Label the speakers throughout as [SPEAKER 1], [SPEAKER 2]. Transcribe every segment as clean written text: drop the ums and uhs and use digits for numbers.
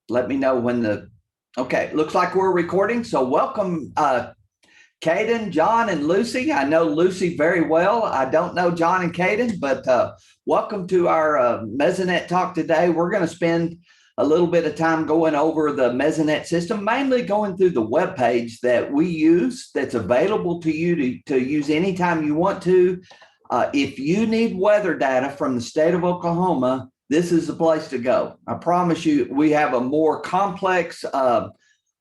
[SPEAKER 1] let me know when okay, looks like we're recording. So welcome, Caden, John, and Lucy. I know Lucy very well. I don't know John and Caden, but welcome to our Mesonet talk today. We're going to spend a little bit of time going over the Mesonet system, mainly going through the web page that we use that's available to you to use anytime you want to. If you need weather data from the state of Oklahoma, this is the place to go. I promise you, we have a more complex,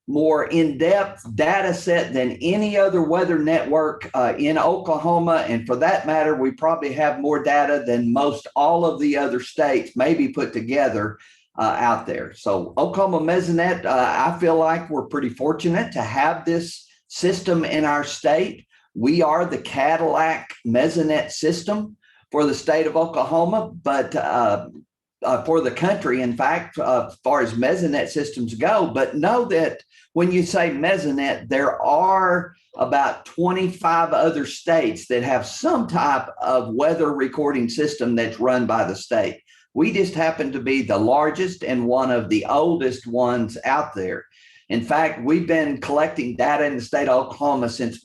[SPEAKER 1] more in-depth data set than any other weather network in Oklahoma. And for that matter, we probably have more data than most all of the other states maybe put together out there. So Oklahoma Mesonet, I feel like we're pretty fortunate to have this system in our state. We are the Cadillac Mesonet system for the state of Oklahoma, but for the country, in fact, as far as Mesonet systems go. But know that when you say Mesonet, there are about 25 other states that have some type of weather recording system that's run by the state. We just happen to be the largest and one of the oldest ones out there. In fact, we've been collecting data in the state of Oklahoma since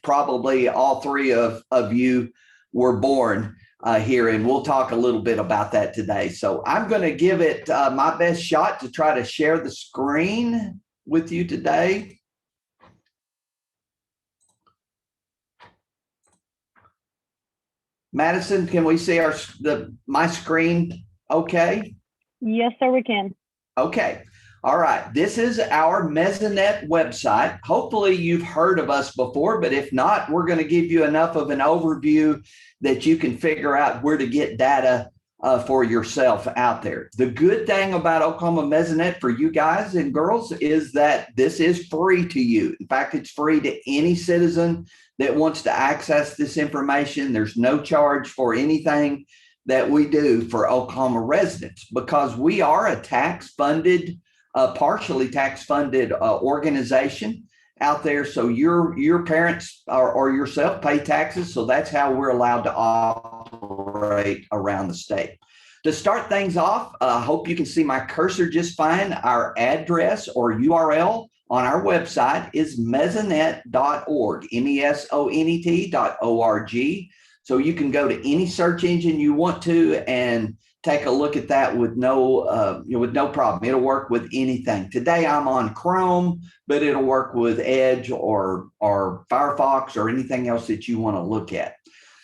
[SPEAKER 1] probably all three of you were born here, and we'll talk a little bit about that today. So I'm going to give it my best shot to try to share the screen with you today. Madison, can we see my screen okay?
[SPEAKER 2] Yes, sir, we can.
[SPEAKER 1] Okay. All right. This is our Mesonet website. Hopefully you've heard of us before, but if not, we're going to give you enough of an overview that you can figure out where to get data for yourself out there. The good thing about Oklahoma Mesonet for you guys and girls is that this is free to you. In fact, it's free to any citizen that wants to access this information. There's no charge for anything that we do for Oklahoma residents because we are a tax-funded, partially tax-funded organization out there. So your parents or yourself pay taxes. So that's how we're allowed to operate around the state. To start things off, I hope you can see my cursor just fine. Our address or URL on our website is mesonet.org, mesonet.org. So you can go to any search engine you want to and take a look at that with no problem. It'll work with anything. Today I'm on Chrome, but it'll work with Edge or Firefox or anything else that you want to look at.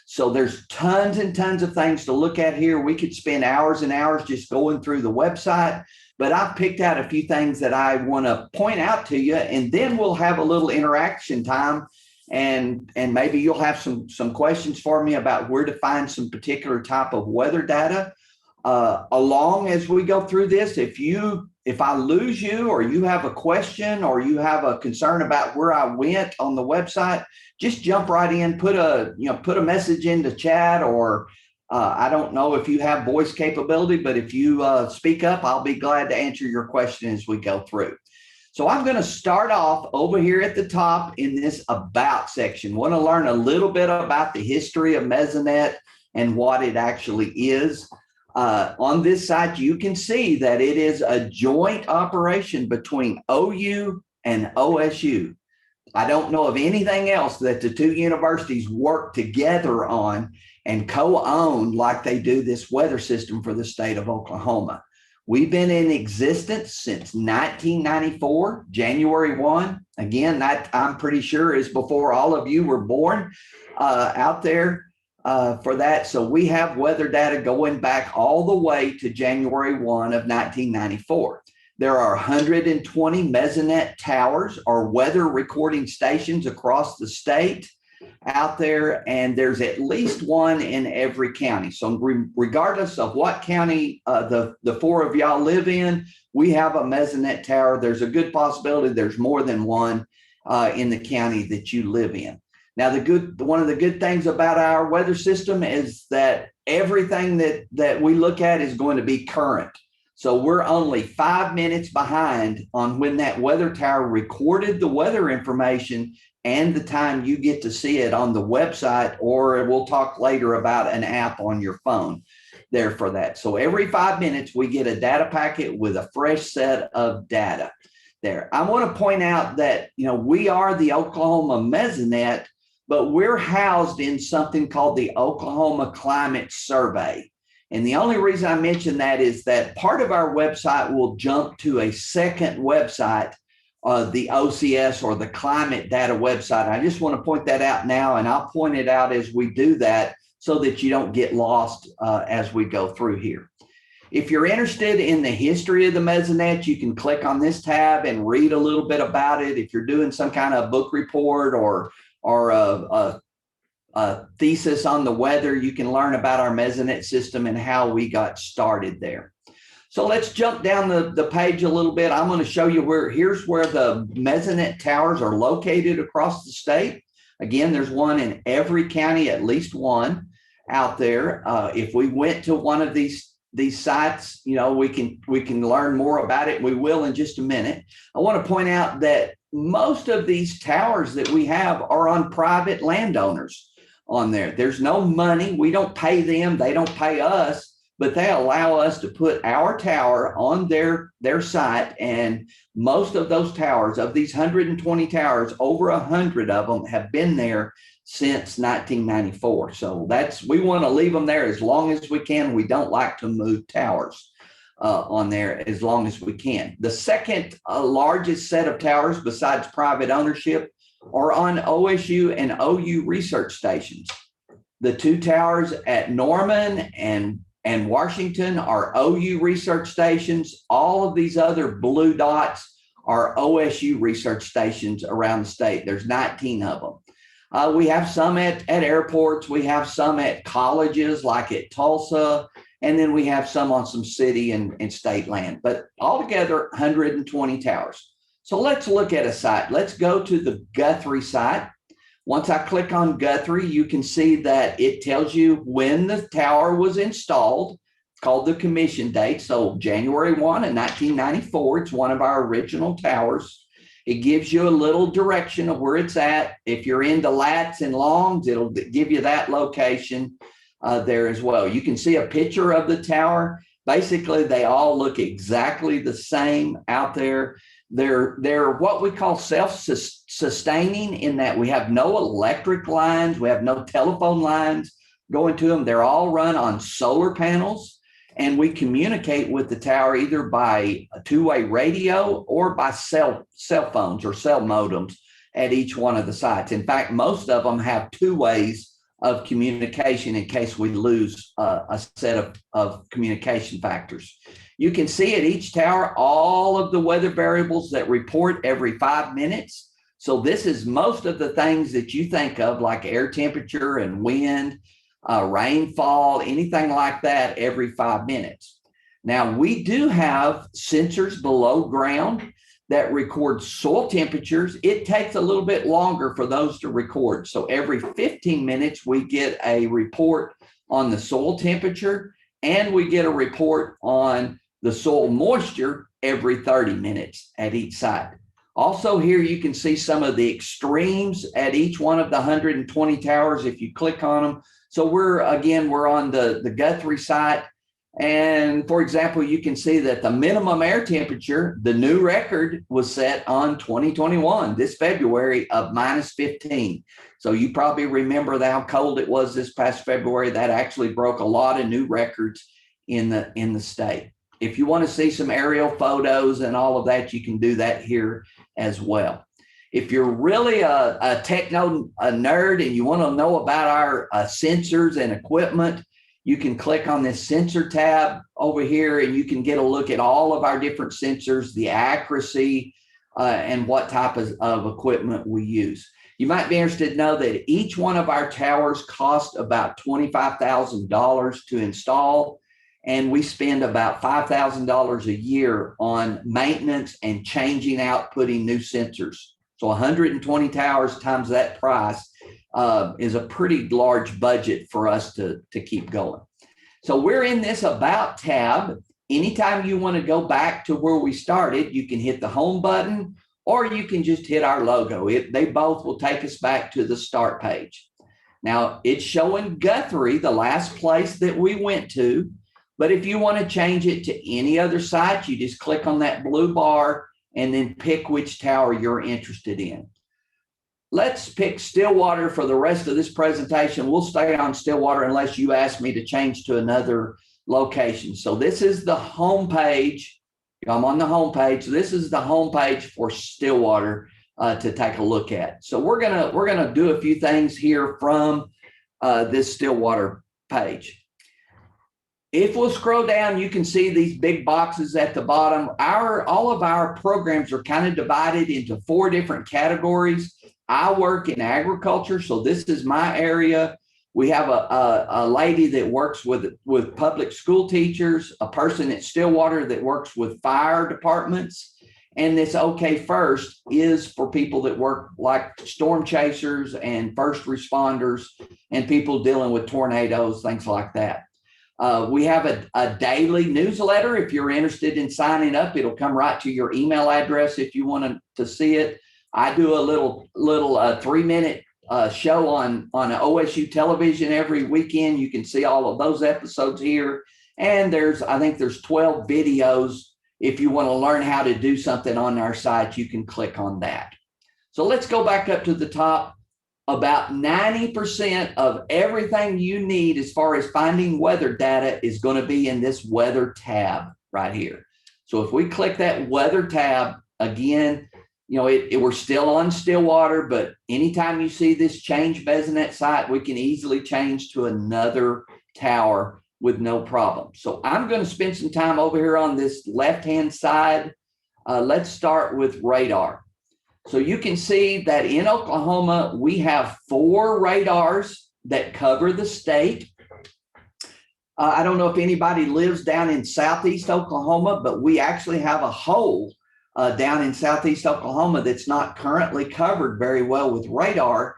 [SPEAKER 1] So there's tons and tons of things to look at here. We could spend hours and hours just going through the website, but I've picked out a few things that I want to point out to you, and then we'll have a little interaction time. And maybe you'll have some questions for me about where to find some particular type of weather data. Along as we go through this, if I lose you or you have a question or you have a concern about where I went on the website, just jump right in, put a message into chat, or I don't know if you have voice capability, but if you speak up, I'll be glad to answer your question as we go through. So I'm going to start off over here at the top in this About section. Want to learn a little bit about the history of Mesonet and what it actually is. On this site, you can see that it is a joint operation between OU and OSU. I don't know of anything else that the two universities work together on and co-own like they do this weather system for the state of Oklahoma. We've been in existence since 1994, January 1. Again, that I'm pretty sure is before all of you were born out there for that. So we have weather data going back all the way to January 1 of 1994. There are 120 Mesonet towers or weather recording stations across the state out there, and there's at least one in every county. So regardless of what county the four of y'all live in, we have a Mesonet tower. There's a good possibility there's more than one in the county that you live in. Now, one of the good things about our weather system is that everything that we look at is going to be current. So we're only 5 minutes behind on when that weather tower recorded the weather information and the time you get to see it on the website, or we'll talk later about an app on your phone. there for that. So every 5 minutes, we get a data packet with a fresh set of data there. I want to point out that, we are the Oklahoma Mesonet, but we're housed in something called the Oklahoma Climate Survey. And the only reason I mention that is that part of our website will jump to a second website, the OCS or the climate data website. I just want to point that out now, and I'll point it out as we do that so that you don't get lost as we go through here. If you're interested in the history of the Mesonet, you can click on this tab and read a little bit about it. If you're doing some kind of book report or a thesis on the weather, you can learn about our Mesonet system and how we got started there. So let's jump down the page a little bit. I'm going to show you here's where the Mesonet towers are located across the state. Again, there's one in every county, at least one out there. If we went to one of these sites, we can learn more about it. We will in just a minute. I want to point out that most of these towers that we have are on private landowners on there. There's no money. We don't pay them. They don't pay us, but they allow us to put our tower on their site. And most of those towers, of these 120 towers, over 100 of them have been there since 1994. So we want to leave them there as long as we can. We don't like to move towers on there as long as we can. The second largest set of towers besides private ownership are on OSU and OU research stations. The two towers at Norman and Washington are OU research stations. All of these other blue dots are OSU research stations around the state. There's 19 of them. We have some at airports. We have some at colleges like at Tulsa. And then we have some on some city and state land. But altogether, 120 towers. So let's look at a site. Let's go to the Guthrie site. Once I click on Guthrie, you can see that it tells you when the tower was installed. It's called the commission date. So January 1 of 1994, it's one of our original towers. It gives you a little direction of where it's at. If you're into lats and longs, it'll give you that location there as well. You can see a picture of the tower. Basically, they all look exactly the same out there. They're what we call self-sustaining in that we have no electric lines, we have no telephone lines going to them. They're all run on solar panels, and we communicate with the tower either by a two-way radio or by cell phones or cell modems at each one of the sites. In fact, most of them have two ways of communication in case we lose a set of communication factors. You can see at each tower all of the weather variables that report every 5 minutes. So this is most of the things that you think of, like air temperature and wind, rainfall, anything like that every 5 minutes. Now, we do have sensors below ground that record soil temperatures. It takes a little bit longer for those to record. So every 15 minutes, we get a report on the soil temperature, and we get a report on the soil moisture every 30 minutes at each site. Also here, you can see some of the extremes at each one of the 120 towers if you click on them. So we're on the Guthrie site. And for example, you can see that the minimum air temperature, the new record was set on 2021, this February, of -15. So you probably remember how cold it was this past February. That actually broke a lot of new records in the state. If you want to see some aerial photos and all of that, you can do that here as well. If you're really a nerd and you want to know about our sensors and equipment, you can click on this sensor tab over here, and you can get a look at all of our different sensors, the accuracy, and what type of equipment we use. You might be interested to know that each one of our towers cost about $25,000 to install, and we spend about $5,000 a year on maintenance and changing out, putting new sensors. So 120 towers times that price is a pretty large budget for us to keep going. So we're in this About tab. Anytime you want to go back to where we started, you can hit the home button, or you can just hit our logo. They both will take us back to the start page. Now it's showing Guthrie, the last place that we went to. But if you want to change it to any other site, you just click on that blue bar and then pick which tower you're interested in. Let's pick Stillwater for the rest of this presentation. We'll stay on Stillwater unless you ask me to change to another location. So this is the home page. I'm on the home page. This is the home page for Stillwater to take a look at. So we're gonna do a few things here from this Stillwater page. If we'll scroll down, you can see these big boxes at the bottom. All of our programs are kind of divided into 4 different categories. I work in agriculture, so this is my area. We have a lady that works with public school teachers, a person at Stillwater that works with fire departments, and this OK First is for people that work like storm chasers and first responders and people dealing with tornadoes, things like that. We have a daily newsletter. If you're interested in signing up, it'll come right to your email address if you want to see it. I do a little 3-minute show on OSU television every weekend. You can see all of those episodes here. And I think there's 12 videos. If you want to learn how to do something on our site, you can click on that. So let's go back up to the top. About 90% of everything you need as far as finding weather data is going to be in this weather tab right here. So if we click that weather tab again, you know, we're still on Stillwater, but anytime you see this change Mesonet site, we can easily change to another tower with no problem. So I'm going to spend some time over here on this left-hand side. Let's start with radar. So you can see that in Oklahoma, we have 4 radars that cover the state. I don't know if anybody lives down in southeast Oklahoma, but we actually have a hole down in southeast Oklahoma that's not currently covered very well with radar.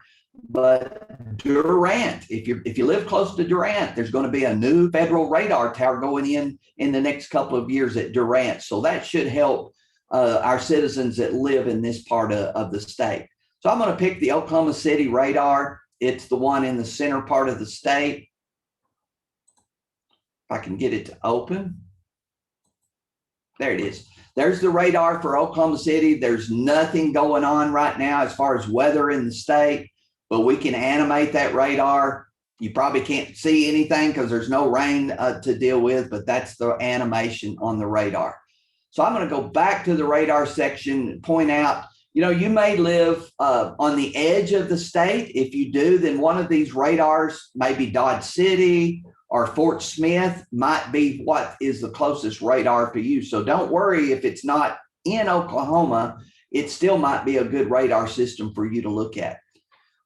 [SPEAKER 1] But Durant, if you live close to Durant, there's going to be a new federal radar tower going in the next couple of years at Durant. So that should help our citizens that live in this part of the state. So I'm going to pick the Oklahoma City radar. It's the one in the center part of the state. If I can get it to open. There it is. There's the radar for Oklahoma City. There's nothing going on right now as far as weather in the state, but we can animate that radar. You probably can't see anything because there's no rain to deal with, but that's the animation on the radar. So I'm going to go back to the radar section and point out, you know, you may live on the edge of the state. If you do, then one of these radars, maybe Dodge City or Fort Smith, might be what is the closest radar for you. So don't worry if it's not in Oklahoma, it still might be a good radar system for you to look at.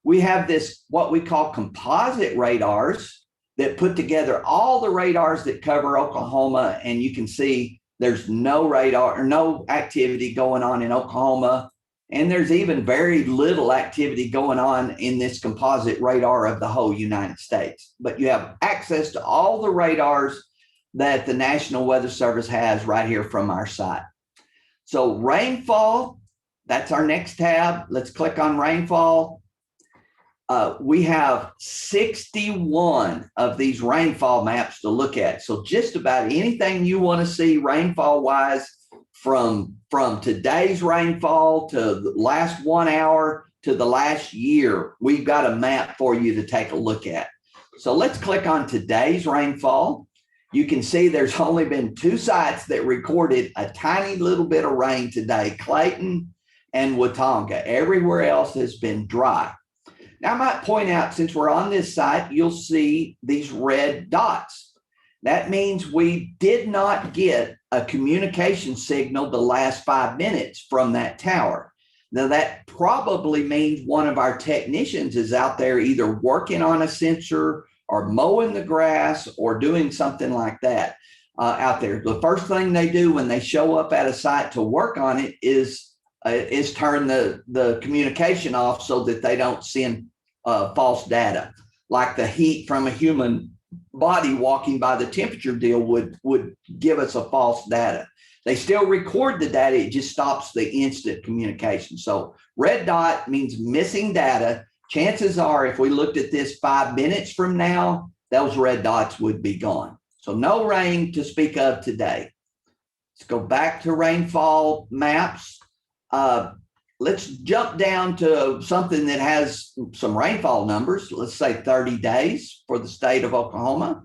[SPEAKER 1] We have this, what we call composite radars that put together all the radars that cover Oklahoma, and you can see there's no radar or no activity going on in Oklahoma. And there's even very little activity going on in this composite radar of the whole United States. But you have access to all the radars that the National Weather Service has right here from our site. So rainfall, that's our next tab. Let's click on rainfall. We have 61 of these rainfall maps to look at. So just about anything you want to see rainfall wise, from today's rainfall to the last 1 hour to the last year, we've got a map for you to take a look at. So let's click on today's rainfall. You can see there's only been 2 sites that recorded a tiny little bit of rain today, Clayton and Watonga. Everywhere else has been dry. Now, I might point out, since we're on this site, you'll see these red dots. That means we did not get a communication signal the last 5 minutes from that tower. Now, that probably means one of our technicians is out there either working on a sensor or mowing the grass or doing something like that out there. The first thing they do when they show up at a site to work on it is turn the communication off so that they don't send false data, like the heat from a human body walking by the temperature deal would give us a false data. They still record the data, it just stops the instant communication. So red dot means missing data. chances are if we looked at this 5 minutes from now, those red dots would be gone. So no rain to speak of today. Let's go back to rainfall maps. Let's jump down to something that has some rainfall numbers. Let's say 30 days for the state of Oklahoma.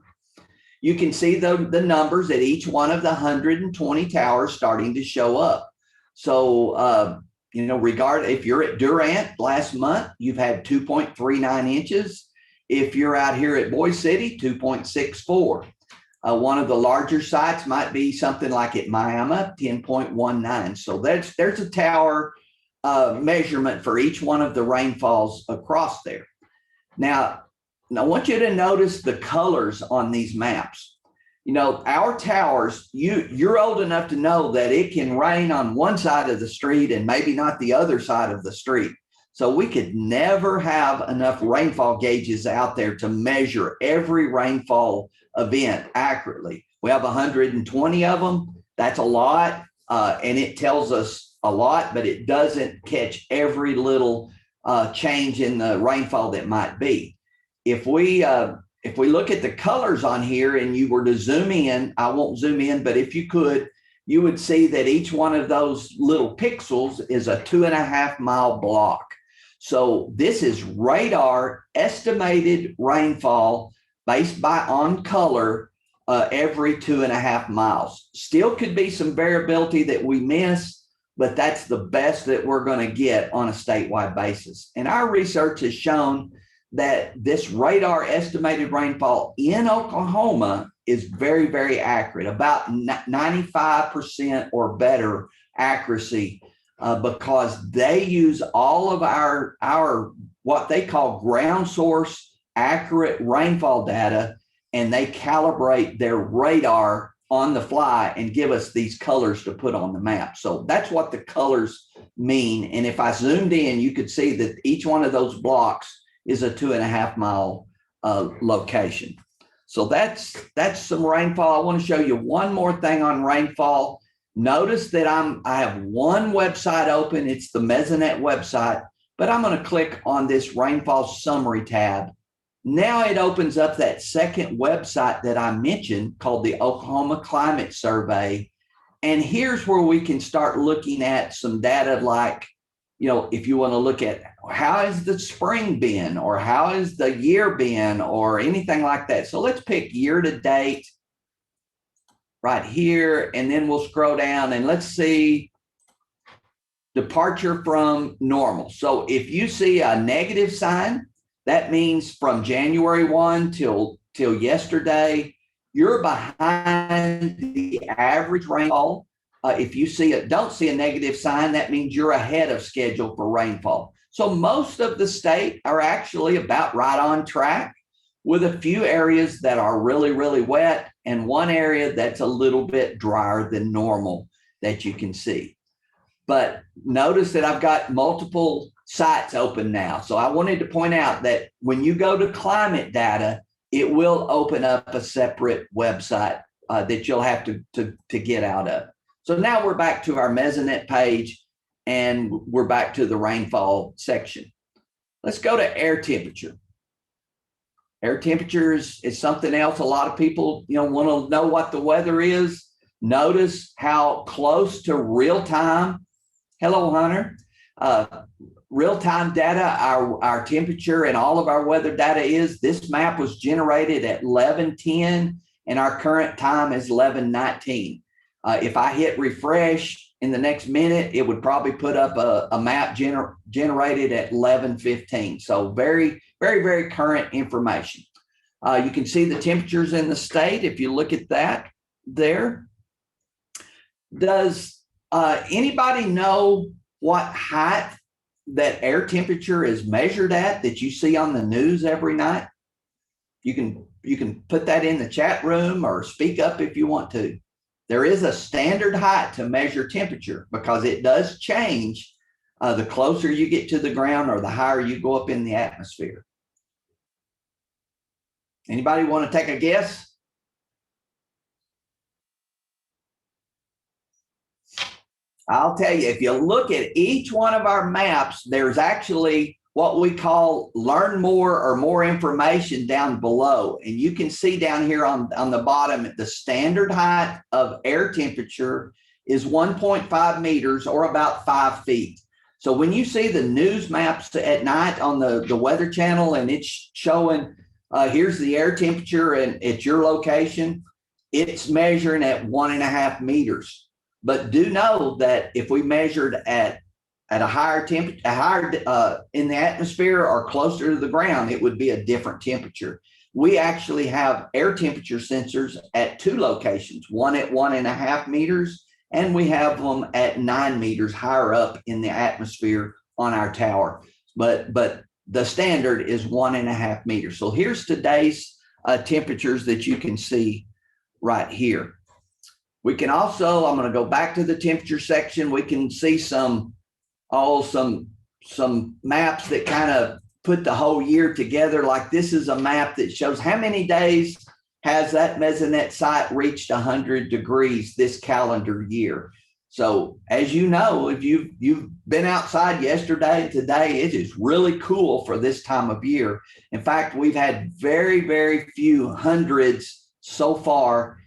[SPEAKER 1] You can see the numbers at each one of the 120 towers starting to show up. So, if you're at Durant last month, you've had 2.39 inches. If you're out here at Boise City, 2.64. One of the larger sites might be something like at Miami, 10.19. So there's a tower measurement for each one of the rainfalls across there. Now, I want you to notice the colors on these maps. Our towers, you're old enough to know that it can rain on one side of the street and maybe not the other side of the street. So we could never have enough rainfall gauges out there to measure every rainfall event accurately. We have 120 of them. That's a lot, and it tells us a lot, but it doesn't catch every little change in the rainfall that might be. If we look at the colors on here and you were to zoom in, I won't zoom in, but if you could, you would see that each one of those little pixels is a 2.5 mile block. So this is radar estimated rainfall based on color every 2.5 miles. Still could be some variability that we miss, but that's the best that we're going to get on a statewide basis. And our research has shown that this radar estimated rainfall in Oklahoma is very, very accurate, about 95% or better accuracy, because they use all of our what they call ground source accurate rainfall data, and they calibrate their radar on the fly and give us these colors to put on the map. So that's what the colors mean. And if I zoomed in, you could see that each one of those blocks is a 2.5 mile location. So that's some rainfall. I want to show you one more thing on rainfall. Notice that I have one website open. It's the Mesonet website, but I'm going to click on this rainfall summary tab. Now it opens up that second website that I mentioned called the Oklahoma Climate Survey. And here's where we can start looking at some data like, if you want to look at how has the spring been, or how has the year been, or anything like that. So let's pick year to date right here, and then we'll scroll down and let's see departure from normal. So if you see a negative sign, that means from January 1 till yesterday, you're behind the average rainfall. If you don't see a negative sign, that means you're ahead of schedule for rainfall. So most of the state are actually about right on track, with a few areas that are really, really wet and one area that's a little bit drier than normal that you can see. But notice that I've got multiple sites open now. So I wanted to point out that when you go to climate data, it will open up a separate website that you'll have to get out of. So now we're back to our Mesonet page, and we're back to the rainfall section. Let's go to air temperature. Air temperature is something else. A lot of people, want to know what the weather is. Notice how close to real time. Hello, Hunter. Real-time data, our temperature and all of our weather data is. This map was generated at 11:10, and our current time is 11:19. If I hit refresh in the next minute, it would probably put up a map generated at 11:15. So very, very, very current information. You can see the temperatures in the state. If you look at that there, does anybody know what height that air temperature is measured at that you see on the news every night? You can put that in the chat room or speak up if you want to. There is a standard height to measure temperature because it does change the closer you get to the ground or the higher you go up in the atmosphere. Anybody want to take a guess? I'll tell you, if you look at each one of our maps, there's actually what we call learn more or more information down below. And you can see down here on the bottom, the standard height of air temperature is 1.5 meters or about 5 feet. So when you see the news maps at night on the Weather Channel and it's showing here's the air temperature and at your location, it's measuring at 1.5 meters. But do know that if we measured at a higher temperature, in the atmosphere or closer to the ground, it would be a different temperature. We actually have air temperature sensors at 2 locations, one at 1.5 meters, and we have them at 9 meters higher up in the atmosphere on our tower. But the standard is 1.5 meters. So here's today's temperatures that you can see right here. We can also, I'm going to go back to the temperature section. We can see some maps that kind of put the whole year together. Like this is a map that shows how many days has that Mesonet site reached 100 degrees this calendar year. So as you know, if you've been outside yesterday and today, it is really cool for this time of year. In fact, we've had very, very few hundreds so far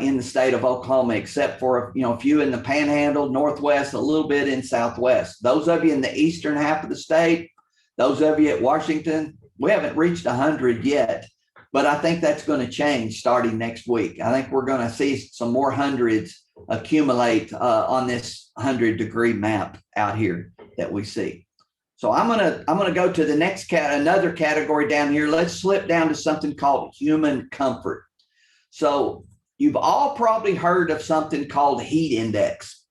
[SPEAKER 1] in the state of Oklahoma, except for a few in the Panhandle, Northwest, a little bit in Southwest. Those of you in the eastern half of the state, those of you at Washington, we haven't reached 100 yet, but I think that's going to change starting next week. I think we're going to see some more hundreds accumulate on this 100-degree map out here that we see. So I'm gonna go to the next another category down here. Let's slip down to something called human comfort. So you've all probably heard of something called heat index.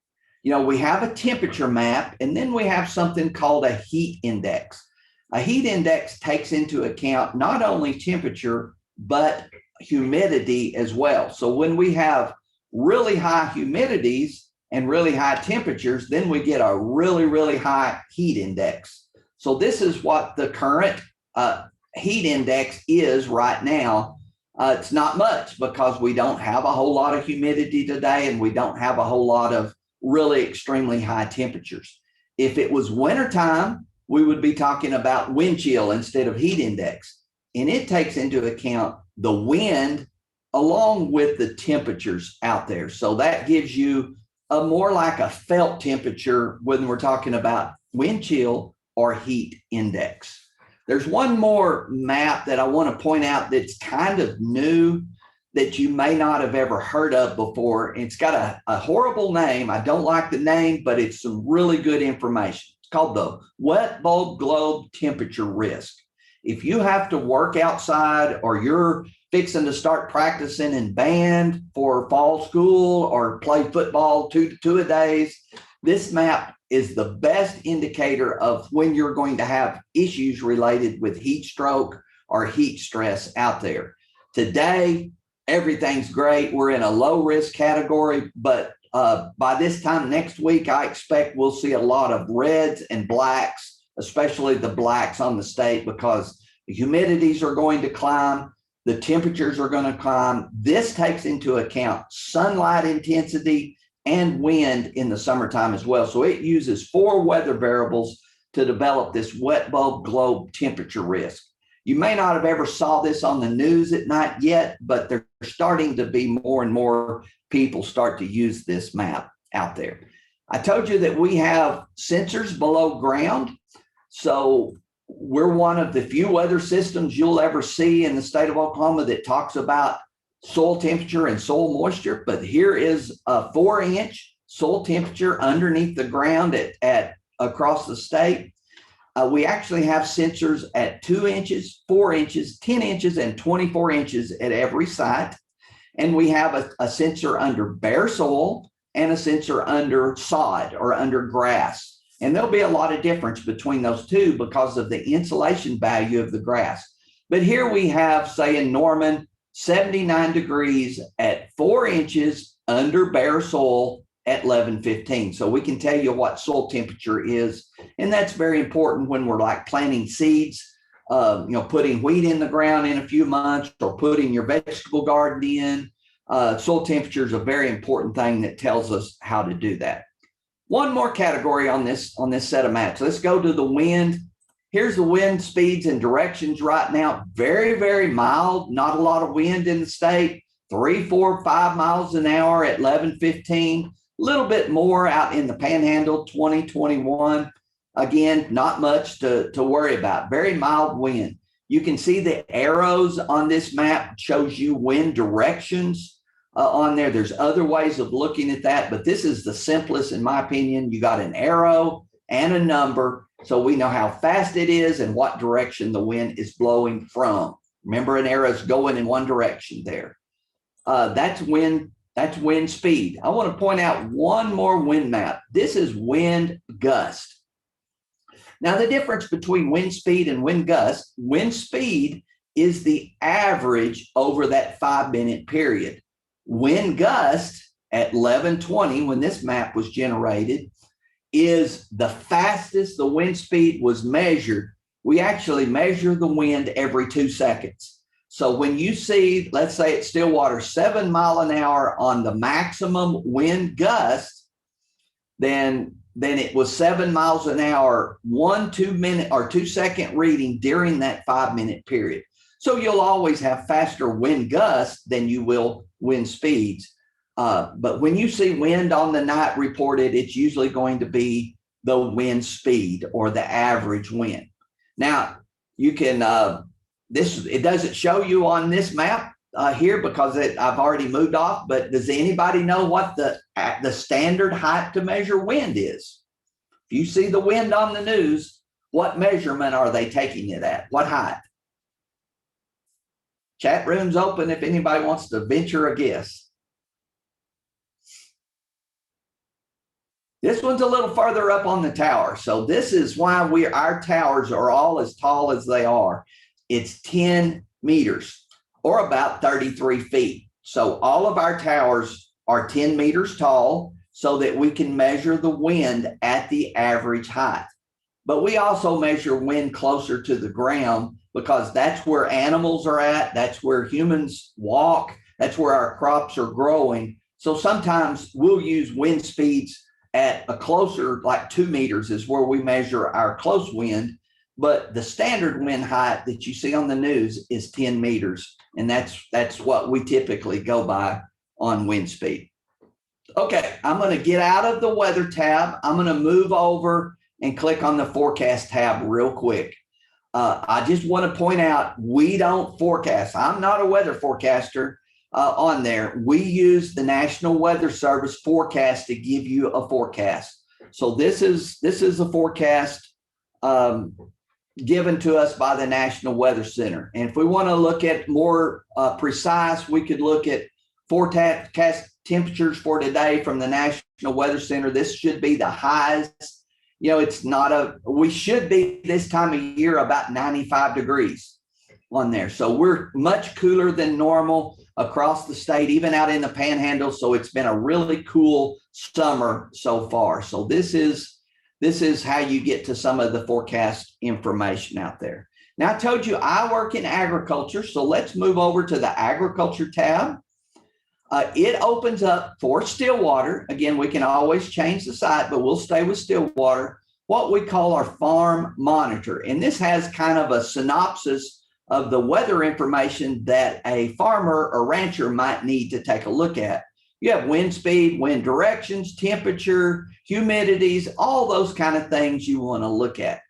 [SPEAKER 1] We have a temperature map, and then we have something called a heat index. A heat index takes into account not only temperature, but humidity as well. So when we have really high humidities and really high temperatures, then we get a really, really high heat index. So this is what the current heat index is right now. It's not much because we don't have a whole lot of humidity today and we don't have a whole lot of really extremely high temperatures. If it was wintertime, we would be talking about wind chill instead of heat index. And it takes into account the wind along with the temperatures out there. So that gives you a more like a felt temperature when we're talking about wind chill or heat index. There's one more map that I want to point out that's kind of new that you may not have ever heard of before. It's got a horrible name. I don't like the name, but it's some really good information. It's called the Wet Bulb Globe Temperature Risk. If you have to work outside or you're fixing to start practicing in band for fall school or play football two-a-days, this map is the best indicator of when you're going to have issues related with heat stroke or heat stress out there. Today, everything's great. We're in a low risk category, but by this time next week, I expect we'll see a lot of reds and blacks, especially the blacks on the state, because the humidities are going to climb, the temperatures are going to climb. This takes into account sunlight intensity and wind in the summertime as well. So it uses 4 weather variables to develop this wet bulb globe temperature risk. You may not have ever saw this on the news at night yet, but there's starting to be more and more people start to use this map out there. I told you that we have sensors below ground. So we're one of the few weather systems you'll ever see in the state of Oklahoma that talks about soil temperature and soil moisture. But here is a 4-inch soil temperature underneath the ground at across the state. We actually have sensors at 2 inches, 4 inches, 10 inches, and 24 inches at every site. And we have a sensor under bare soil and a sensor under sod or under grass. And there'll be a lot of difference between those two because of the insulation value of the grass. But here we have, say in Norman, 79 degrees at 4 inches under bare soil at 11:15. So we can tell you what soil temperature is. And that's very important when we're like planting seeds, putting wheat in the ground in a few months or putting your vegetable garden in. Soil temperature is a very important thing that tells us how to do that. One more category on this set of maps. Let's go to the wind Here's the wind speeds and directions right now. Very, very mild, not a lot of wind in the state. 3, 4, 5 miles an hour at 11:15. A little bit more out in the panhandle, 20, 21. Again, not much to worry about. Very mild wind. You can see the arrows on this map shows you wind directions on there. There's other ways of looking at that, but this is the simplest in my opinion. You got an arrow and a number, so we know how fast it is and what direction the wind is blowing from. Remember, an arrow is going in one direction there. That's wind speed. I want to point out one more wind map. This is wind gust. Now, the difference between wind speed and wind gust, wind speed is the average over that 5-minute period. Wind gust at 11:20, when this map was generated, is the fastest the wind speed was measured. We actually measure the wind every 2 seconds. So when you see, let's say at Stillwater, 7 mile an hour on the maximum wind gust, then it was 7 miles an hour, 1 2-minute or 2-second reading during that 5-minute period. So you'll always have faster wind gusts than you will wind speeds. But when you see wind on the night reported, it's usually going to be the wind speed or the average wind. Now, you can, it doesn't show you on this map here because I've already moved off, but does anybody know what the standard height to measure wind is? If you see the wind on the news, what measurement are they taking it at? What height? Chat room's open if anybody wants to venture a guess. This one's a little further up on the tower. So this is why our towers are all as tall as they are. It's 10 meters or about 33 feet. So all of our towers are 10 meters tall so that we can measure the wind at the average height. But we also measure wind closer to the ground because that's where animals are at. That's where humans walk. That's where our crops are growing. So sometimes we'll use wind speeds at a closer, like 2 meters is where we measure our close wind. But the standard wind height that you see on the news is 10 meters. And that's what we typically go by on wind speed. Okay, I'm going to get out of the weather tab. I'm going to move over and click on the forecast tab real quick. I just want to point out, we don't forecast. I'm not a weather forecaster on there. We use the National Weather Service forecast to give you a forecast. So this is a forecast given to us by the National Weather Center. And if we want to look at more precise, we could look at forecast temperatures for today from the National Weather Center. This should be the highs. You know, we should be this time of year about 95 degrees on there. So we're much cooler than normal across the state, even out in the panhandle. So it's been a really cool summer so far. So this is how you get to some of the forecast information out there. Now, I told you I work in agriculture. So let's move over to the agriculture tab. It opens up for Stillwater. Again, we can always change the site, but we'll stay with Stillwater, what we call our farm monitor. And this has kind of a synopsis of the weather information that a farmer or rancher might need to take a look at. You have wind speed, wind directions, temperature, humidities, all those kind of things you want to look at.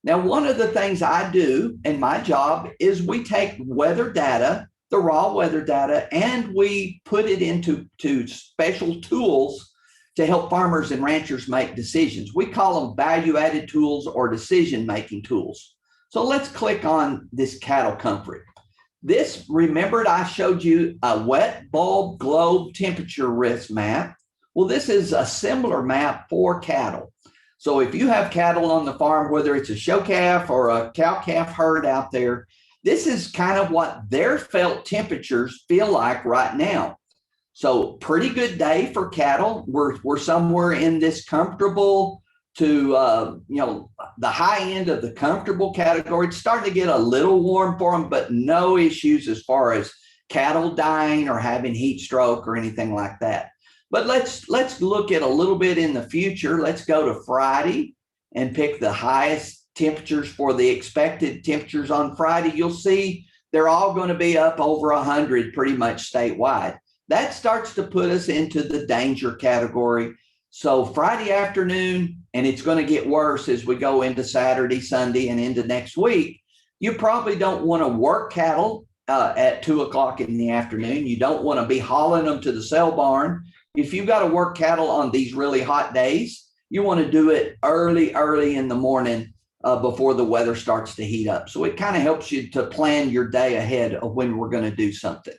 [SPEAKER 1] Now, one of the things I do in my job is we take weather data, the raw weather data, and we put it into special tools to help farmers and ranchers make decisions. We call them value-added tools or decision-making tools. So let's click on this cattle comfort. This, remembered I showed you a wet bulb globe temperature risk map. Well, this is a similar map for cattle. So if you have cattle on the farm, whether it's a show calf or a cow-calf herd out there, this is kind of what their felt temperatures feel like right now. So pretty good day for cattle. We're somewhere in this comfortable to, the high end of the comfortable category. It's starting to get a little warm for them, but no issues as far as cattle dying or having heat stroke or anything like that. But let's look at a little bit in the future. Let's go to Friday and pick the highest temperatures for the expected temperatures on Friday, you'll see they're all going to be up over 100 pretty much statewide. That starts to put us into the danger category. So Friday afternoon, and it's going to get worse as we go into Saturday, Sunday, and into next week. You probably don't want to work cattle at 2 o'clock in the afternoon. You don't want to be hauling them to the sale barn. If you've got to work cattle on these really hot days, you want to do it early in the morning before the weather starts to heat up. So it kind of helps you to plan your day ahead of when we're going to do something.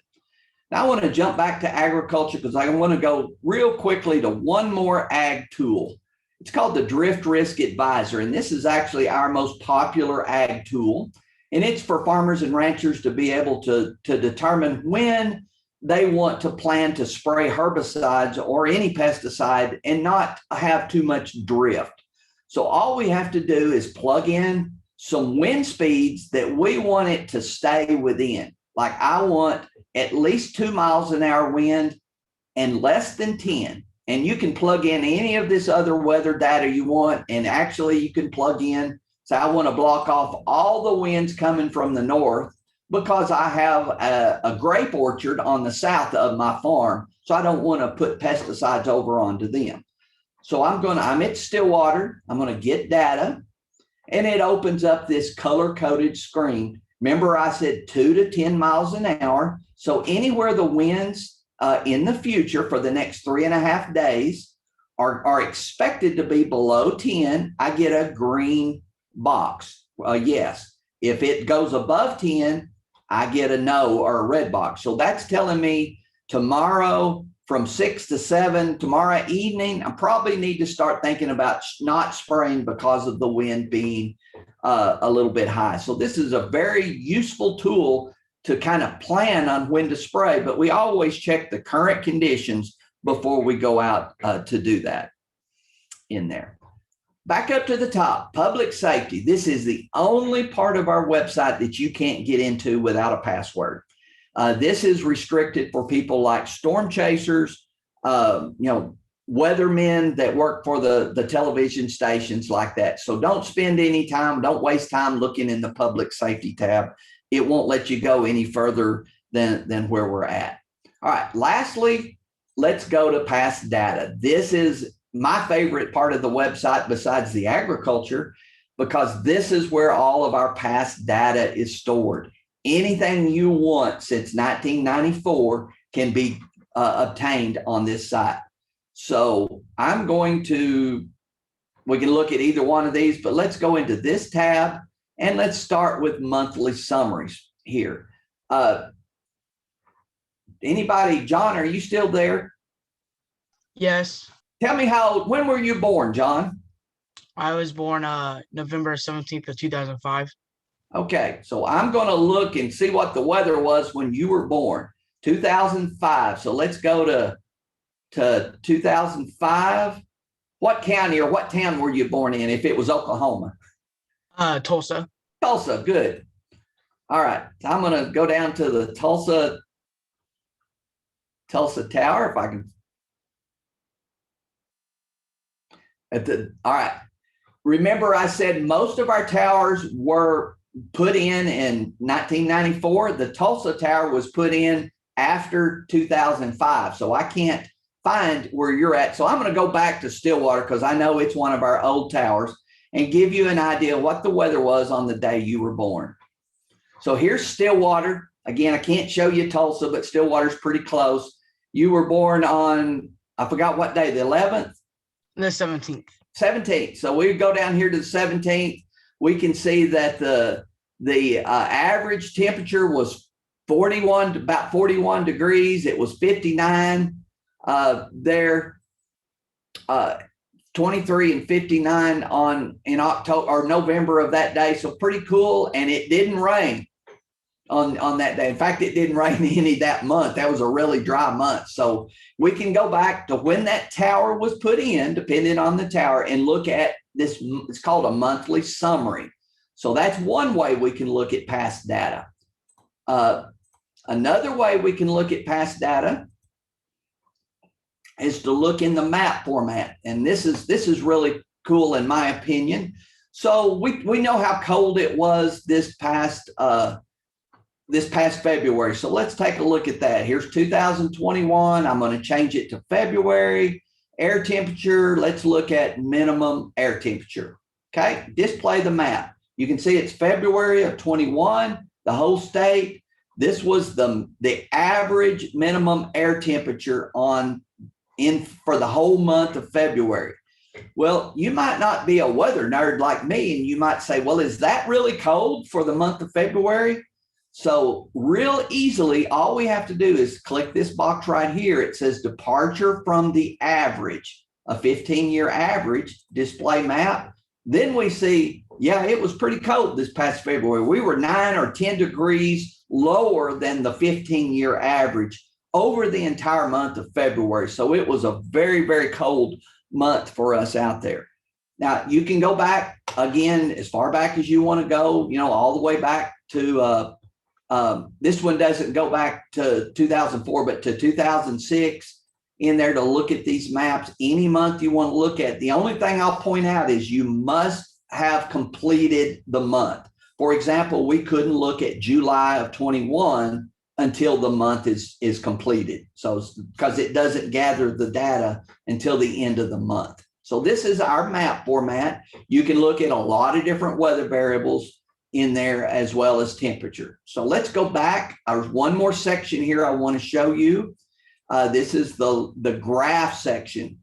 [SPEAKER 1] Now I want to jump back to agriculture because I want to go real quickly to one more ag tool. It's called the Drift Risk Advisor, and this is actually our most popular ag tool. And it's for farmers and ranchers to be able to determine when they want to plan to spray herbicides or any pesticide and not have too much drift. So all we have to do is plug in some wind speeds that we want it to stay within. Like I want at least 2 miles an hour wind and less than 10. And you can plug in any of this other weather data you want. And actually you can plug in, so I want to block off all the winds coming from the north because I have a grape orchard on the south of my farm. So I don't want to put pesticides over onto them. So I'm at Stillwater. I'm going to get data, and it opens up this color-coded screen. Remember, I said 2 to 10 miles an hour. So anywhere the winds in the future for the next 3.5 days are expected to be below 10, I get a green box. Yes. If it goes above 10, I get a no or a red box. So that's telling me tomorrow from 6 to 7, tomorrow evening, I probably need to start thinking about not spraying because of the wind being a little bit high. So this is a very useful tool to kind of plan on when to spray, but we always check the current conditions before we go out to do that in there. Back up to the top, public safety. This is the only part of our website that you can't get into without a password. This is restricted for people like storm chasers, weathermen that work for the television stations like that. So don't spend any time, don't waste time looking in the public safety tab. It won't let you go any further than where we're at. All right, lastly, let's go to past data. This is my favorite part of the website besides the agriculture, because this is where all of our past data is stored. Anything you want since 1994 can be obtained on this site. So we can look at either one of these, but let's go into this tab and let's start with monthly summaries here. Anybody, John, are you still there?
[SPEAKER 2] Yes.
[SPEAKER 1] Tell me when were you born, John?
[SPEAKER 2] I was born November 17th of 2005.
[SPEAKER 1] Okay, so I'm going to look and see what the weather was when you were born, 2005. So let's go to 2005. What county or what town were you born in if it was Oklahoma?
[SPEAKER 2] Tulsa.
[SPEAKER 1] Tulsa, good. All right, so I'm going to go down to the Tulsa Tower if I can. All right. Remember, I said most of our towers were put in 1994. The Tulsa Tower was put in after 2005. So I can't find where you're at. So I'm going to go back to Stillwater because I know it's one of our old towers and give you an idea of what the weather was on the day you were born. So here's Stillwater. Again, I can't show you Tulsa, but Stillwater's pretty close. You were born on, I forgot what day, the 11th?
[SPEAKER 2] The 17th.
[SPEAKER 1] 17th. So we go down here to the 17th. We can see that the average temperature was about 41 degrees. It was 59 there, 23 and 59 in October or November of that day. So pretty cool. And it didn't rain on that day. In fact, it didn't rain any that month. That was a really dry month. So we can go back to when that tower was put in, depending on the tower, and look at this. It's called a monthly summary. So that's one way we can look at past data. Another way we can look at past data is to look in the map format. And this is really cool in my opinion. So we know how cold it was this past February. So let's take a look at that. Here's 2021. I'm going to change it to February. Air temperature. Let's look at minimum air temperature. Okay, display the map. You can see it's February of 21, the whole state. This was the average minimum air temperature for the whole month of February. Well, you might not be a weather nerd like me, and you might say, well, is that really cold for the month of February? So real easily, all we have to do is click this box right here. It says departure from the average, a 15-year average, display map. Then we see, yeah, it was pretty cold this past February. We were 9 or 10 degrees lower than the 15-year average over the entire month of February. So it was a very, very cold month for us out there. Now, you can go back again as far back as you want to go, all the way back to this one doesn't go back to 2004, but to 2006 in there to look at these maps. Any month you want to look at. The only thing I'll point out is you must have completed the month. For example, we couldn't look at July of 21 until the month is completed. So because it doesn't gather the data until the end of the month. So this is our map format. You can look at a lot of different weather variables in there as well as temperature. So let's go back. There's one more section here I want to show you. This is the graph section.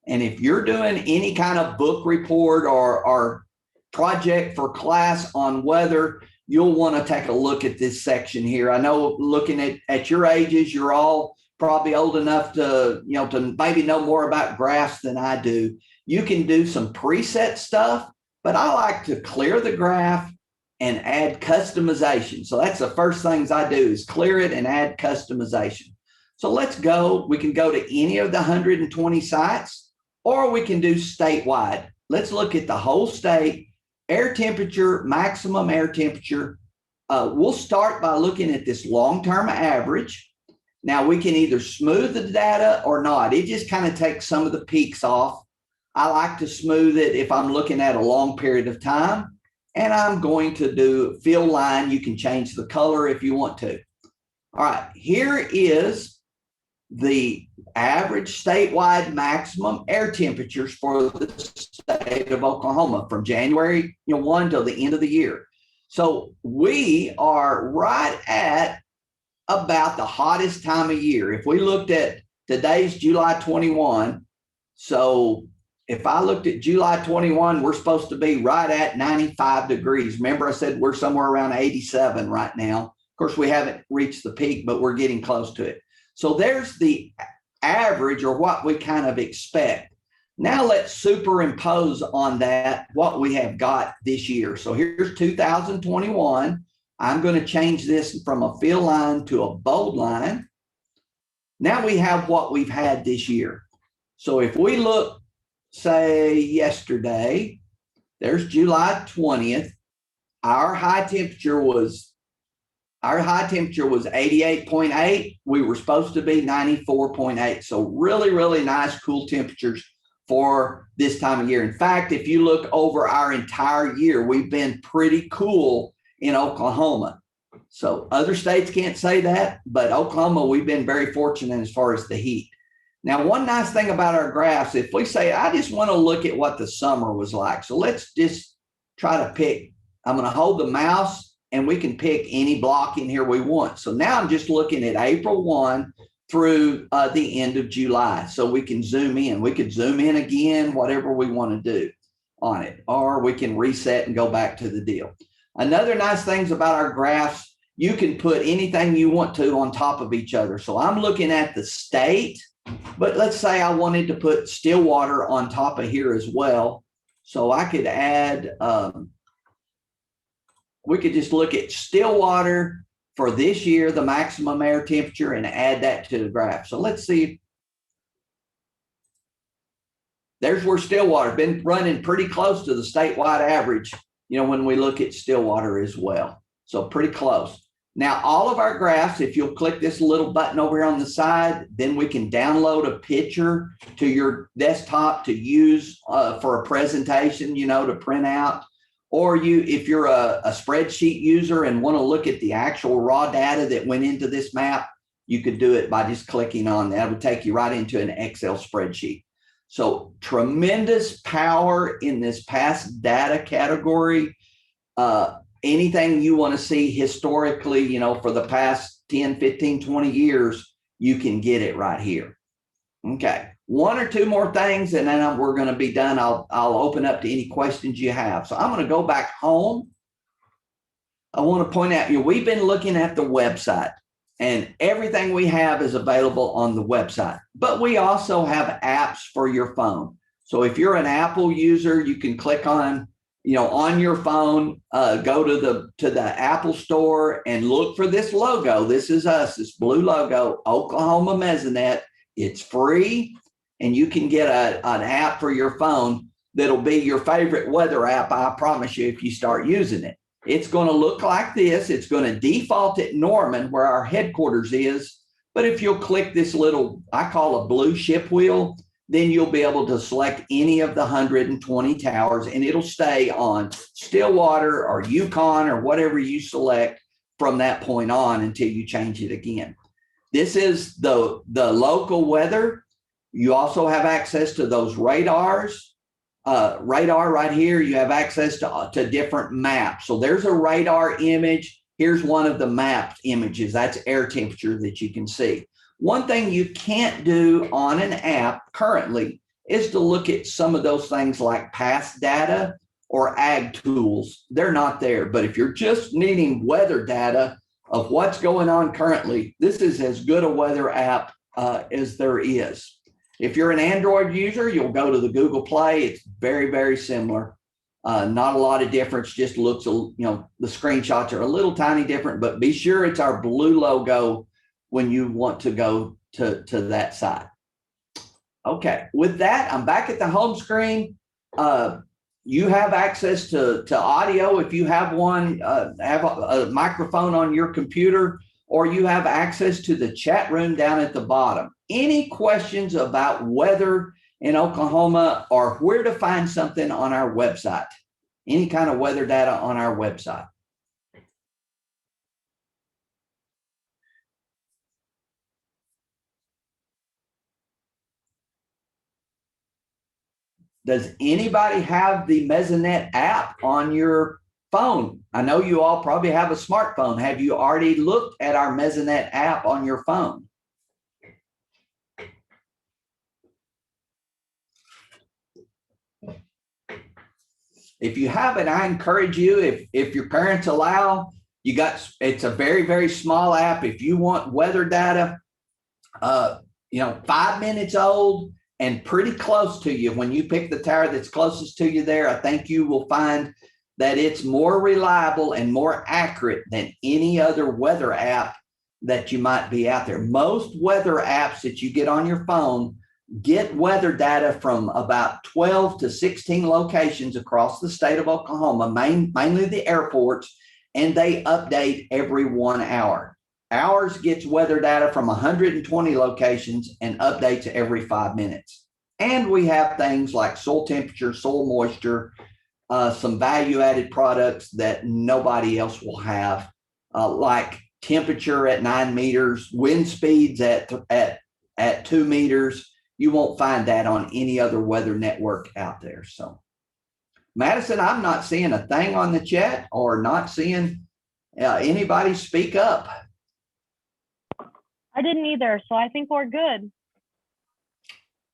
[SPEAKER 1] And if you're doing any kind of book report or project for class on weather, you'll want to take a look at this section here. I know looking at your ages, you're all probably old enough to maybe know more about graphs than I do. You can do some preset stuff, but I like to clear the graph and add customization. So that's the first things I do is clear it and add customization. So let's go. We can go to any of the 120 sites, or we can do statewide. Let's look at the whole state. Air temperature, maximum air temperature. We'll start by looking at this long-term average. Now we can either smooth the data or not. It just kind of takes some of the peaks off. I like to smooth it if I'm looking at a long period of time. And I'm going to do fill line. You can change the color if you want to. All right, here is the average statewide maximum air temperatures for the state of Oklahoma from January 1 till the end of the year. So we are right at about the hottest time of year. If we looked at today's July 21, so if I looked at July 21, we're supposed to be right at 95 degrees. Remember, I said we're somewhere around 87 right now. Of course, we haven't reached the peak, but we're getting close to it. So there's the average or what we kind of expect. Now let's superimpose on that what we have got this year. So here's 2021. I'm going to change this from a fill line to a bold line. Now we have what we've had this year. So if we look, say, yesterday, there's July 20th. Our high temperature was 88.8. We were supposed to be 94.8. So really, really nice, cool temperatures for this time of year. In fact, if you look over our entire year, we've been pretty cool in Oklahoma. So other states can't say that, but Oklahoma, we've been very fortunate as far as the heat. Now, one nice thing about our graphs, if we say, I just want to look at what the summer was like. So let's just try to pick. I'm going to hold the mouse and we can pick any block in here we want. So now I'm just looking at April 1 through the end of July. So we can zoom in. We could zoom in again, whatever we want to do on it, or we can reset and go back to the deal. Another nice things about our graphs, you can put anything you want to on top of each other. So I'm looking at the state, but let's say I wanted to put Stillwater on top of here as well. So I could add, we could just look at Stillwater for this year, the maximum air temperature, and add that to the graph. So let's see. There's where Stillwater been running pretty close to the statewide average, when we look at Stillwater as well. So pretty close. Now, all of our graphs, if you'll click this little button over here on the side, then we can download a picture to your desktop to use for a presentation, to print out. Or if you're a spreadsheet user and want to look at the actual raw data that went into this map, you could do it by just clicking on that. It would take you right into an Excel spreadsheet. So tremendous power in this past data category. Anything you want to see historically, for the past 10, 15, 20 years, you can get it right here. Okay, one or two more things, and then we're going to be done. I'll open up to any questions you have. So I'm going to go back home. I want to point out, we've been looking at the website, and everything we have is available on the website. But we also have apps for your phone. So if you're an Apple user, you can click on, on your phone, go to the Apple store and look for this logo. This is us, this blue logo, Oklahoma Mesonet. It's free, and you can get an app for your phone that'll be your favorite weather app, I promise you, if you start using it. It's going to look like this. It's going to default at Norman, where our headquarters is. But if you'll click this little, I call a blue ship wheel, then you'll be able to select any of the 120 towers, and it'll stay on Stillwater or Yukon or whatever you select from that point on until you change it again. This is the local weather. You also have access to those radars. Radar right here, you have access to different maps. So there's a radar image. Here's one of the mapped images. That's air temperature that you can see. One thing you can't do on an app currently is to look at some of those things like past data or ag tools. They're not there. But if you're just needing weather data of what's going on currently, this is as good a weather app as there is. If you're an Android user, you'll go to the Google Play. It's very, very similar. Not a lot of difference, just looks, the screenshots are a little tiny different, but be sure it's our blue logo when you want to go to that site. Okay, with that, I'm back at the home screen. You have access to audio if you have one, have a microphone on your computer, or you have access to the chat room down at the bottom. Any questions about weather in Oklahoma or where to find something on our website? Any kind of weather data on our website? Does anybody have the Mesonet app on your phone? I know you all probably have a smartphone. Have you already looked at our Mesonet app on your phone? If you haven't, I encourage you, if your parents allow, it's a very, very small app. If you want weather data, 5 minutes old and pretty close to you, when you pick the tower that's closest to you there, I think you will find that it's more reliable and more accurate than any other weather app that you might be out there. Most weather apps that you get on your phone get weather data from about 12 to 16 locations across the state of Oklahoma, mainly the airports, and they update every 1 hour. Ours gets weather data from 120 locations and updates every 5 minutes. And we have things like soil temperature, soil moisture, some value-added products that nobody else will have, like temperature at 9 meters, wind speeds at 2 meters. You won't find that on any other weather network out there. So, Madison, I'm not seeing a thing on the chat or not seeing anybody speak up.
[SPEAKER 3] I didn't either, so I think we're good.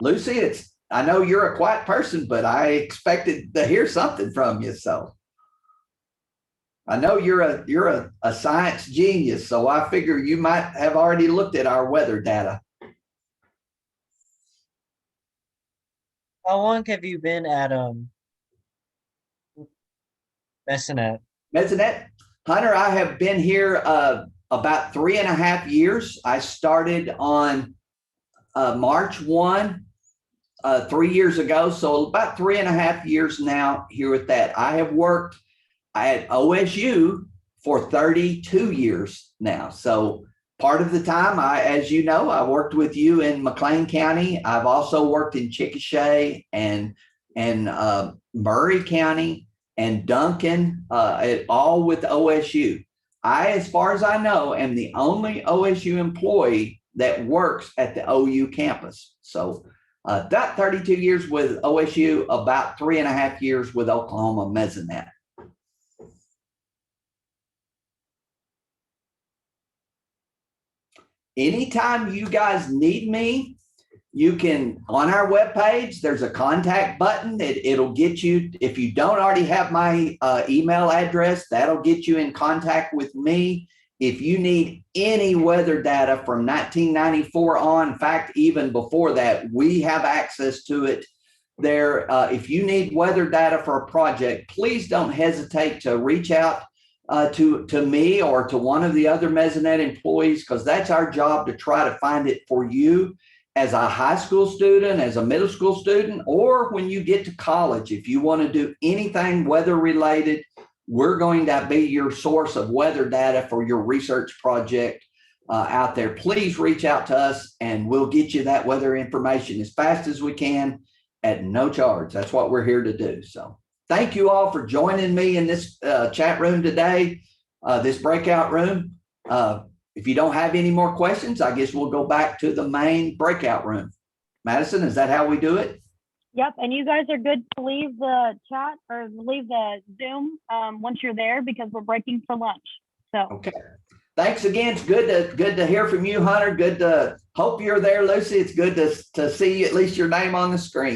[SPEAKER 1] Lucy, I know you're a quiet person, but I expected to hear something from you. So I know you're a science genius, so I figure you might have already looked at our weather data.
[SPEAKER 4] How long have you been at Mesonet?
[SPEAKER 1] Mesonet, Hunter, I have been here about 3.5 years. I started on March 1, 3 years ago. So about 3.5 years now here with that. I have worked at OSU for 32 years now. So part of the time, as you know, I worked with you in McLean County. I've also worked in Chickasha and Murray County. and Duncan, all with OSU. I, as far as I know, am the only OSU employee that works at the OU campus. So that 32 years with OSU, about 3.5 years with Oklahoma Mesonet. Anytime you guys need me, you can, on our webpage, there's a contact button. It'll get you, if you don't already have my email address, that'll get you in contact with me. If you need any weather data from 1994 on, in fact, even before that, we have access to it there. If you need weather data for a project, please don't hesitate to reach out to me or to one of the other Mesonet employees, because that's our job to try to find it for you as a high school student, as a middle school student, or when you get to college. If you want to do anything weather related, we're going to be your source of weather data for your research project out there. Please reach out to us and we'll get you that weather information as fast as we can at no charge. That's what we're here to do. So thank you all for joining me in this chat room today, this breakout room. If you don't have any more questions, I guess we'll go back to the main breakout room. Madison, is that how we do it?
[SPEAKER 3] Yep. And you guys are good to leave the chat or leave the Zoom once you're there, because we're breaking for lunch. So
[SPEAKER 1] okay. Thanks again. It's good to hear from you, Hunter. Good to hope you're there, Lucy. It's good to see at least your name on the screen.